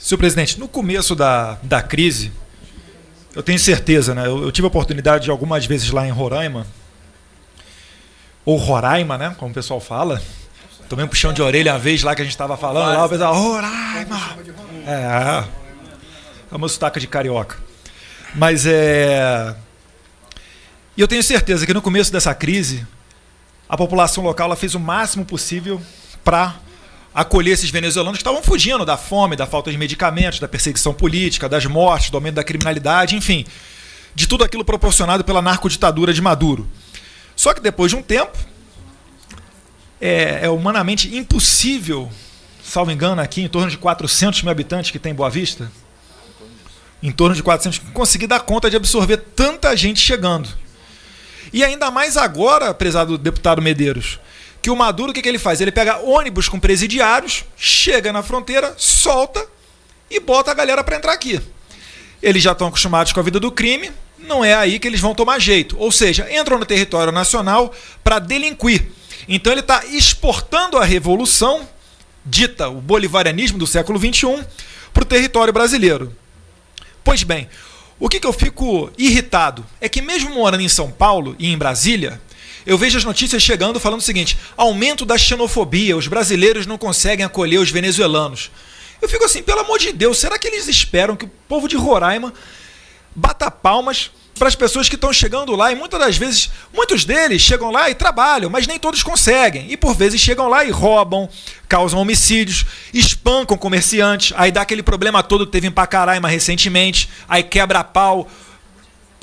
Senhor presidente, no começo da crise, eu tenho certeza, né? Eu tive a oportunidade de algumas vezes lá em Roraima, ou Roraima, né? Como o pessoal fala. Tomei um puxão de orelha uma vez lá que a gente estava falando, lá o pessoal, Roraima! É uma sotaque de carioca. Mas E eu tenho certeza que no começo dessa crise, a população local ela fez o máximo possível para acolher esses venezuelanos que estavam fugindo da fome, da falta de medicamentos, da perseguição política, das mortes, do aumento da criminalidade, enfim, de tudo aquilo proporcionado pela narcoditadura de Maduro. Só que depois de um tempo, é humanamente impossível, salvo engano, aqui em torno de 400 mil habitantes que tem Boa Vista, em torno de 400, conseguir dar conta de absorver tanta gente chegando. E ainda mais agora, prezado deputado Medeiros, que o Maduro, o que ele faz? Ele pega ônibus com presidiários, chega na fronteira, solta e bota a galera para entrar aqui. Eles já estão acostumados com a vida do crime, não é aí que eles vão tomar jeito. Ou seja, entram no território nacional para delinquir. Então ele está exportando a revolução, dita o bolivarianismo do século XXI, para o território brasileiro. Pois bem, o que eu fico irritado é que mesmo morando em São Paulo e em Brasília, eu vejo as notícias chegando falando o seguinte: aumento da xenofobia, os brasileiros não conseguem acolher os venezuelanos. Eu fico assim, pelo amor de Deus, será que eles esperam que o povo de Roraima bata palmas para as pessoas que estão chegando lá? E muitas das vezes, muitos deles chegam lá e trabalham, mas nem todos conseguem. E por vezes chegam lá e roubam, causam homicídios, espancam comerciantes, aí dá aquele problema todo que teve em Pacaraima recentemente, aí quebra pau,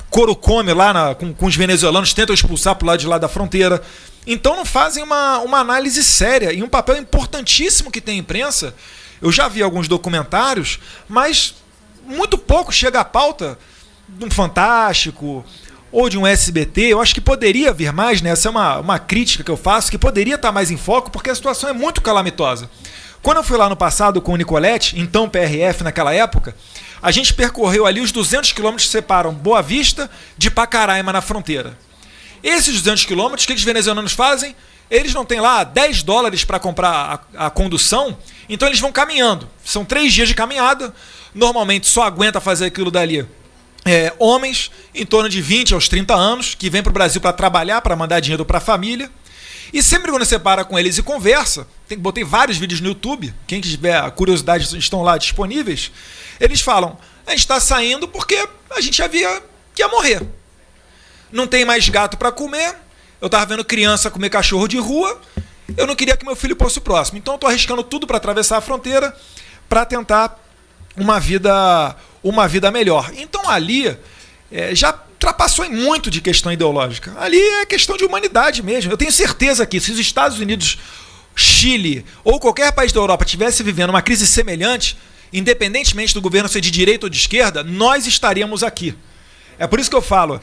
couro come lá com os venezuelanos, tentam expulsar para o lado de lá da fronteira. Então não fazem uma análise séria e um papel importantíssimo que tem a imprensa. Eu já vi alguns documentários, mas muito pouco chega à pauta de um Fantástico ou de um SBT. Eu acho que poderia vir mais, né? Essa é uma crítica que eu faço, que poderia estar mais em foco, porque a situação é muito calamitosa. Quando eu fui lá no passado com o Nicolete, então PRF naquela época, a gente percorreu ali os 200 quilômetros que separam Boa Vista de Pacaraima na fronteira. Esses 200 quilômetros, o que os venezuelanos fazem? Eles não têm lá $10 para comprar a condução, então eles vão caminhando. São 3 dias de caminhada, normalmente só aguenta fazer aquilo dali homens em torno de 20 aos 30 anos, que vêm para o Brasil para trabalhar, para mandar dinheiro para a família. E sempre quando você para com eles e conversa, botei vários vídeos no YouTube, quem tiver curiosidade estão lá disponíveis, eles falam: a gente está saindo porque a gente já via que ia morrer. Não tem mais gato para comer, eu estava vendo criança comer cachorro de rua, eu não queria que meu filho fosse o próximo. Então eu estou arriscando tudo para atravessar a fronteira para tentar uma vida melhor. Então ali já ultrapassou em muito de questão ideológica. Ali é questão de humanidade mesmo. Eu tenho certeza que se os Estados Unidos, Chile ou qualquer país da Europa estivesse vivendo uma crise semelhante, independentemente do governo ser de direita ou de esquerda, nós estaríamos aqui. É por isso que eu falo,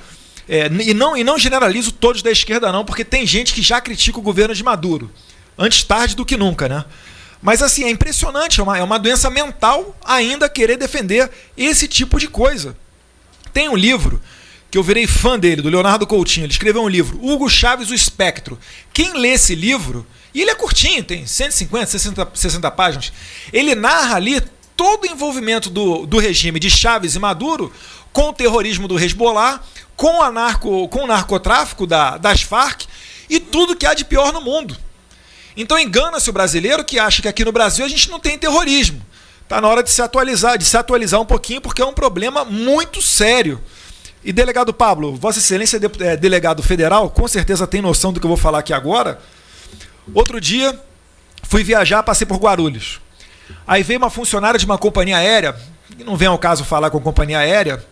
e não generalizo todos da esquerda não, porque tem gente que já critica o governo de Maduro. Antes tarde do que nunca, né? Mas assim, é impressionante, é uma doença mental ainda querer defender esse tipo de coisa. Tem um livro que eu virei fã dele, do Leonardo Coutinho. Ele escreveu um livro, Hugo Chávez, o Espectro. Quem lê esse livro, e ele é curtinho, tem 150, 60 páginas, ele narra ali todo o envolvimento do regime de Chávez e Maduro com o terrorismo do Hezbollah, com o narcotráfico das Farc e tudo que há de pior no mundo. Então engana-se o brasileiro que acha que aqui no Brasil a gente não tem terrorismo. Está na hora de se atualizar um pouquinho, porque é um problema muito sério. E delegado Pablo, Vossa Excelência é delegado federal, com certeza tem noção do que eu vou falar aqui agora. Outro dia, fui viajar, passei por Guarulhos. Aí veio uma funcionária de uma companhia aérea, não vem ao caso falar com a companhia aérea,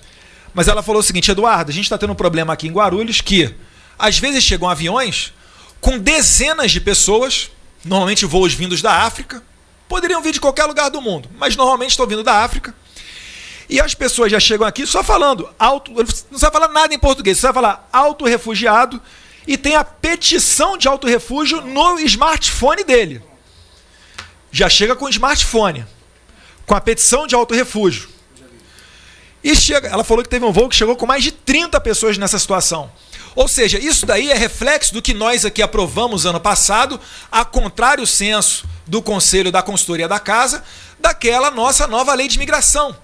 mas ela falou o seguinte: Eduardo, a gente está tendo um problema aqui em Guarulhos que, às vezes, chegam aviões com dezenas de pessoas, normalmente voos vindos da África, poderiam vir de qualquer lugar do mundo, mas normalmente estão vindo da África, e as pessoas já chegam aqui só falando, não sabe falar nada em português, você vai falar auto-refugiado, e tem a petição de auto-refúgio no smartphone dele. Já chega com o smartphone, com a petição de auto-refúgio. E ela falou que teve um voo que chegou com mais de 30 pessoas nessa situação. Ou seja, isso daí é reflexo do que nós aqui aprovamos ano passado, a contrário senso do Conselho da Consultoria da Casa, daquela nossa nova lei de imigração,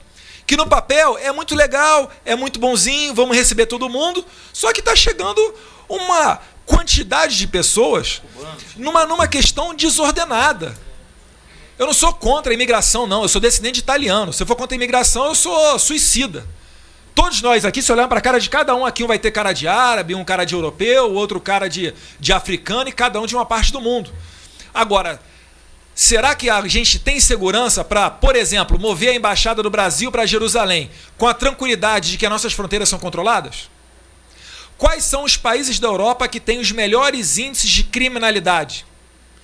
que no papel é muito legal, é muito bonzinho, vamos receber todo mundo, só que está chegando uma quantidade de pessoas numa questão desordenada. Eu não sou contra a imigração, não, eu sou descendente italiano. Se eu for contra a imigração, eu sou suicida. Todos nós aqui, se olharmos para a cara de cada um aqui, um vai ter cara de árabe, um cara de europeu, outro cara de africano e cada um de uma parte do mundo. Agora, será que a gente tem segurança para, por exemplo, mover a embaixada do Brasil para Jerusalém com a tranquilidade de que as nossas fronteiras são controladas? Quais são os países da Europa que têm os melhores índices de criminalidade?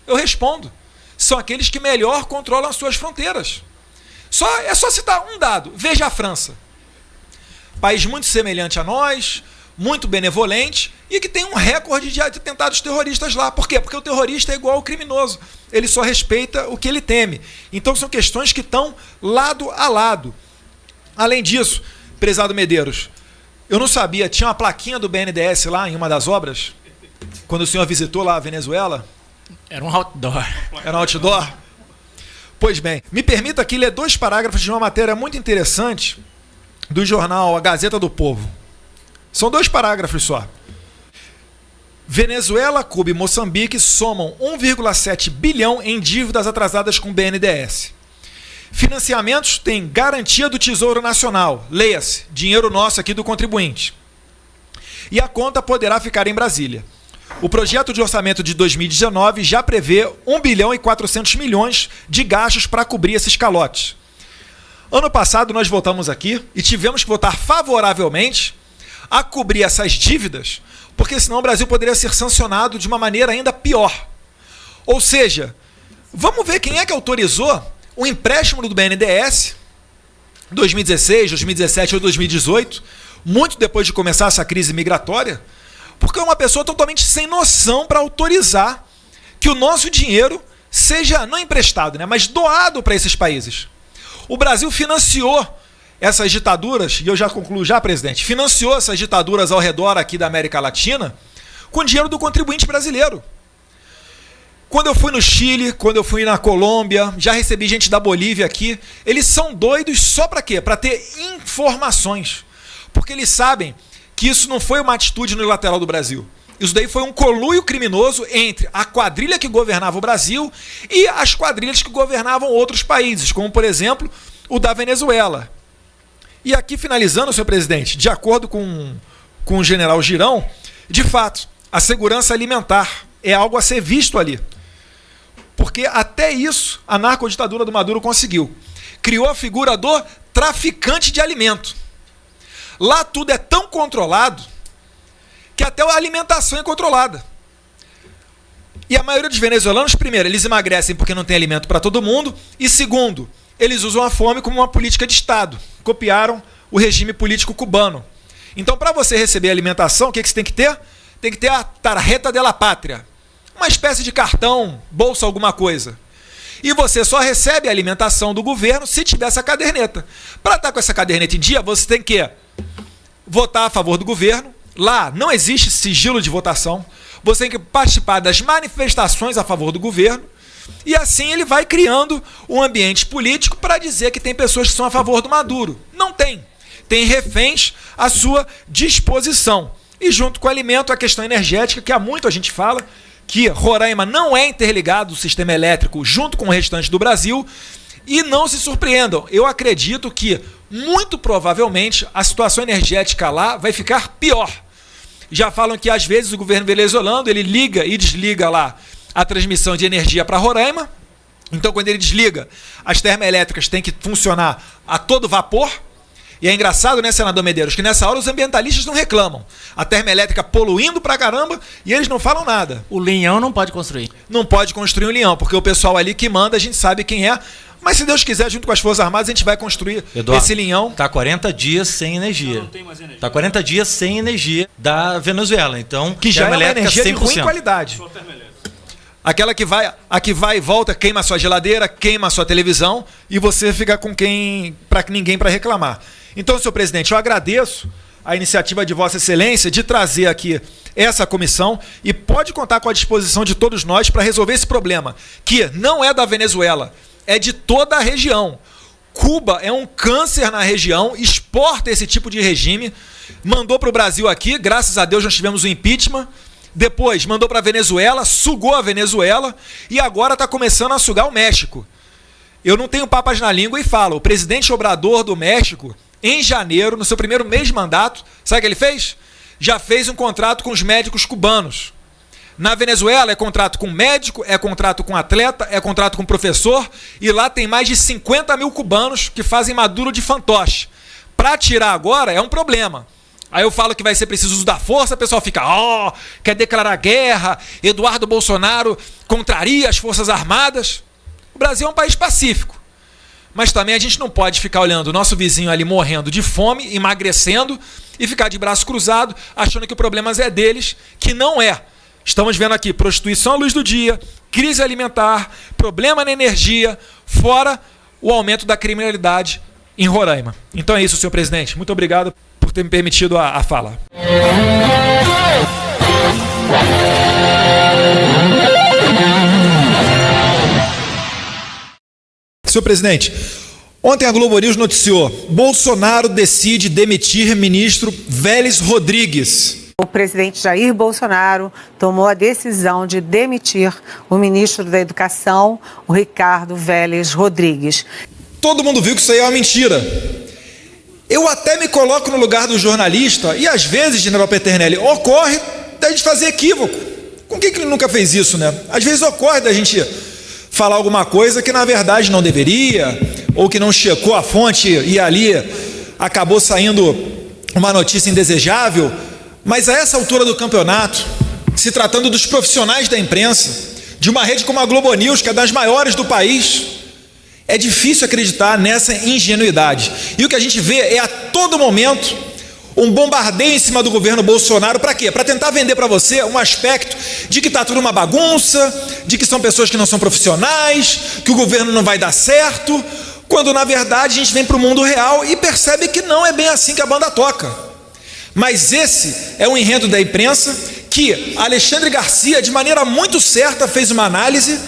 Eu respondo, são aqueles que melhor controlam as suas fronteiras. É só citar um dado, veja a França. País muito semelhante a nós, muito benevolente e que tem um recorde de atentados terroristas lá. Por quê? Porque o terrorista é igual ao criminoso. Ele só respeita o que ele teme. Então são questões que estão lado a lado. Além disso, prezado Medeiros, eu não sabia, tinha uma plaquinha do BNDES lá em uma das obras, quando o senhor visitou lá a Venezuela? Era um outdoor. Era um outdoor? Pois bem, me permita aqui ler 2 parágrafos de uma matéria muito interessante do jornal A Gazeta do Povo. São 2 parágrafos só. Venezuela, Cuba e Moçambique somam 1,7 bilhão em dívidas atrasadas com o BNDES. Financiamentos têm garantia do Tesouro Nacional, leia-se, dinheiro nosso aqui do contribuinte. E a conta poderá ficar em Brasília. O projeto de orçamento de 2019 já prevê 1 bilhão e 400 milhões de gastos para cobrir esses calotes. Ano passado nós votamos aqui e tivemos que votar favoravelmente a cobrir essas dívidas, porque senão o Brasil poderia ser sancionado de uma maneira ainda pior. Ou seja, vamos ver quem é que autorizou o empréstimo do BNDES 2016, 2017 ou 2018, muito depois de começar essa crise migratória, porque é uma pessoa totalmente sem noção para autorizar que o nosso dinheiro seja, não emprestado, né, mas doado para esses países. O Brasil financiou essas ditaduras, e eu já concluo já, presidente, financiou essas ditaduras ao redor aqui da América Latina com dinheiro do contribuinte brasileiro. Quando eu fui no Chile, quando eu fui na Colômbia, já recebi gente da Bolívia aqui, eles são doidos só para quê? Para ter informações. Porque eles sabem que isso não foi uma atitude unilateral do Brasil. Isso daí foi um conluio criminoso entre a quadrilha que governava o Brasil e as quadrilhas que governavam outros países, como, por exemplo, o da Venezuela. E aqui, finalizando, senhor presidente, de acordo com o general Girão, de fato, a segurança alimentar é algo a ser visto ali. Porque até isso a narcoditadura do Maduro conseguiu. Criou a figura do traficante de alimento. Lá tudo é tão controlado que até a alimentação é controlada. E a maioria dos venezuelanos, primeiro, eles emagrecem porque não tem alimento para todo mundo, e segundo, eles usam a fome como uma política de Estado. Copiaram o regime político cubano. Então, para você receber alimentação, o que você tem que ter? Tem que ter a tarjeta de la pátria, uma espécie de cartão, bolsa, alguma coisa. E você só recebe a alimentação do governo se tiver essa caderneta. Para estar com essa caderneta em dia, você tem que votar a favor do governo. Lá não existe sigilo de votação. Você tem que participar das manifestações a favor do governo. E assim ele vai criando um ambiente político para dizer que tem pessoas que são a favor do Maduro. Não tem. Tem reféns à sua disposição. E junto com o alimento, a questão energética, que há muito a gente fala, que Roraima não é interligado ao sistema elétrico junto com o restante do Brasil. E não se surpreendam, eu acredito que, muito provavelmente, a situação energética lá vai ficar pior. Já falam que, às vezes, o governo venezuelano ele liga e desliga lá a transmissão de energia para Roraima. Então, quando ele desliga, as termoelétricas têm que funcionar a todo vapor. E é engraçado, né, senador Medeiros, que nessa hora os ambientalistas não reclamam. A termoelétrica poluindo pra caramba e eles não falam nada. O Linhão não pode construir. Não pode construir um Linhão, porque o pessoal ali que manda, a gente sabe quem é. Mas se Deus quiser, junto com as Forças Armadas, a gente vai construir esse Linhão. Está 40 dias sem energia. Não tem mais energia. Está 40 dias sem energia da Venezuela. Então, que já é uma energia 100%. de ruim qualidade. Aquela que vai e volta, queima a sua geladeira, queima a sua televisão e você fica com ninguém para reclamar. Então, senhor presidente, eu agradeço a iniciativa de Vossa Excelência de trazer aqui essa comissão e pode contar com a disposição de todos nós para resolver esse problema, que não é da Venezuela, é de toda a região. Cuba é um câncer na região, exporta esse tipo de regime, mandou para o Brasil aqui, graças a Deus nós tivemos o impeachment, depois mandou para a Venezuela, sugou a Venezuela e agora está começando a sugar o México. Eu não tenho papas na língua e falo, o presidente Obrador do México, em janeiro, no seu primeiro mês de mandato, sabe o que ele fez? Já fez um contrato com os médicos cubanos. Na Venezuela é contrato com médico, é contrato com atleta, é contrato com professor, e lá tem mais de 50 mil cubanos que fazem Maduro de fantoche. Para tirar agora é um problema. Aí eu falo que vai ser preciso uso da força, o pessoal fica, quer declarar guerra, Eduardo Bolsonaro contraria as Forças Armadas. O Brasil é um país pacífico, mas também a gente não pode ficar olhando o nosso vizinho ali morrendo de fome, emagrecendo, e ficar de braço cruzado, achando que o problema é deles, que não é. Estamos vendo aqui prostituição à luz do dia, crise alimentar, problema na energia, fora o aumento da criminalidade em Roraima. Então é isso, senhor presidente. Muito obrigado por ter me permitido a fala. Senhor presidente, ontem a Globo News noticiou: Bolsonaro decide demitir ministro Vélez Rodrigues. O presidente Jair Bolsonaro tomou a decisão de demitir o ministro da Educação, o Ricardo Vélez Rodrigues. Todo mundo viu que isso aí é uma mentira. Eu até me coloco no lugar do jornalista e às vezes, general Peternelli, ocorre da gente fazer equívoco. Com quem que ele nunca fez isso, né? Às vezes ocorre da gente falar alguma coisa que na verdade não deveria, ou que não checou a fonte e ali acabou saindo uma notícia indesejável. Mas a essa altura do campeonato, se tratando dos profissionais da imprensa, de uma rede como a Globo News, que é das maiores do país, é difícil acreditar nessa ingenuidade. E o que a gente vê é a todo momento um bombardeio em cima do governo Bolsonaro. Para quê? Para tentar vender para você um aspecto de que está tudo uma bagunça, de que são pessoas que não são profissionais, que o governo não vai dar certo, quando na verdade a gente vem para o mundo real e percebe que não é bem assim que a banda toca. Mas esse é um enredo da imprensa que Alexandre Garcia, de maneira muito certa, fez uma análise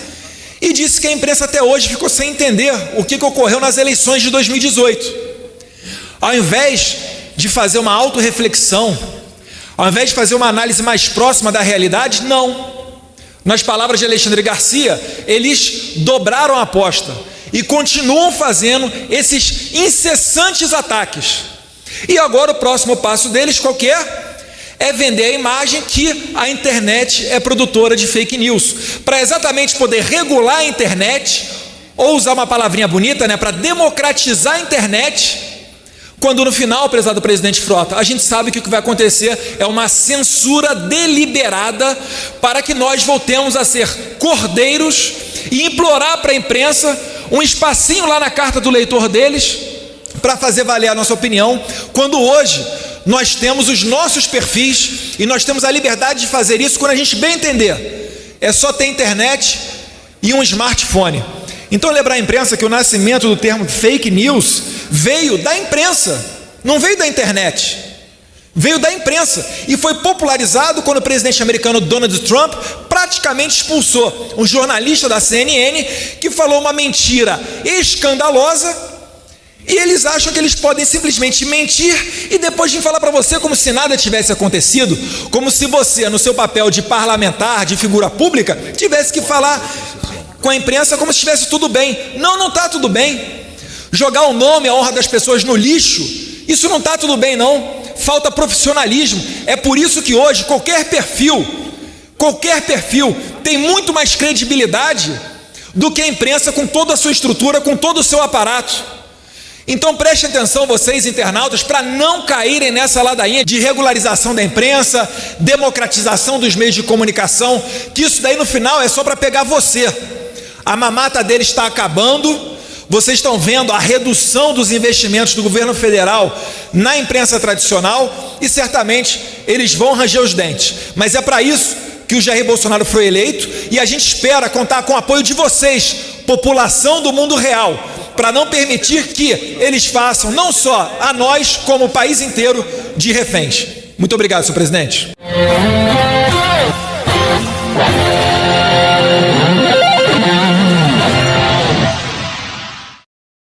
e disse que a imprensa até hoje ficou sem entender o que ocorreu nas eleições de 2018. Ao invés de fazer uma autorreflexão, ao invés de fazer uma análise mais próxima da realidade, não. Nas palavras de Alexandre Garcia, eles dobraram a aposta e continuam fazendo esses incessantes ataques. E agora o próximo passo deles qual que é vender a imagem que a internet é produtora de fake news, para exatamente poder regular a internet, ou usar uma palavrinha bonita, né, para democratizar a internet, quando no final, prezado presidente Frota, a gente sabe que o que vai acontecer é uma censura deliberada para que nós voltemos a ser cordeiros e implorar para a imprensa um espacinho lá na carta do leitor deles, para fazer valer a nossa opinião, quando hoje nós temos os nossos perfis e nós temos a liberdade de fazer isso quando a gente bem entender. É só ter internet e um smartphone. Então lembrar a imprensa que o nascimento do termo fake news veio da imprensa, não veio da internet, veio da imprensa e foi popularizado quando o presidente americano Donald Trump praticamente expulsou um jornalista da CNN que falou uma mentira escandalosa. E eles acham que eles podem simplesmente mentir e depois vir falar para você como se nada tivesse acontecido, como se você, no seu papel de parlamentar, de figura pública, tivesse que falar com a imprensa como se estivesse tudo bem. Não, não está tudo bem. Jogar o nome, a honra das pessoas no lixo, isso não está tudo bem não. Falta profissionalismo. É por isso que hoje qualquer perfil tem muito mais credibilidade do que a imprensa com toda a sua estrutura, com todo o seu aparato. Então prestem atenção vocês internautas para não caírem nessa ladainha de regularização da imprensa, democratização dos meios de comunicação, que isso daí no final é só para pegar você. A mamata dele está acabando, vocês estão vendo a redução dos investimentos do governo federal na imprensa tradicional e certamente eles vão ranger os dentes. Mas é para isso que o Jair Bolsonaro foi eleito e a gente espera contar com o apoio de vocês, população do mundo real, para não permitir que eles façam, não só a nós, como o país inteiro, de reféns. Muito obrigado, senhor presidente.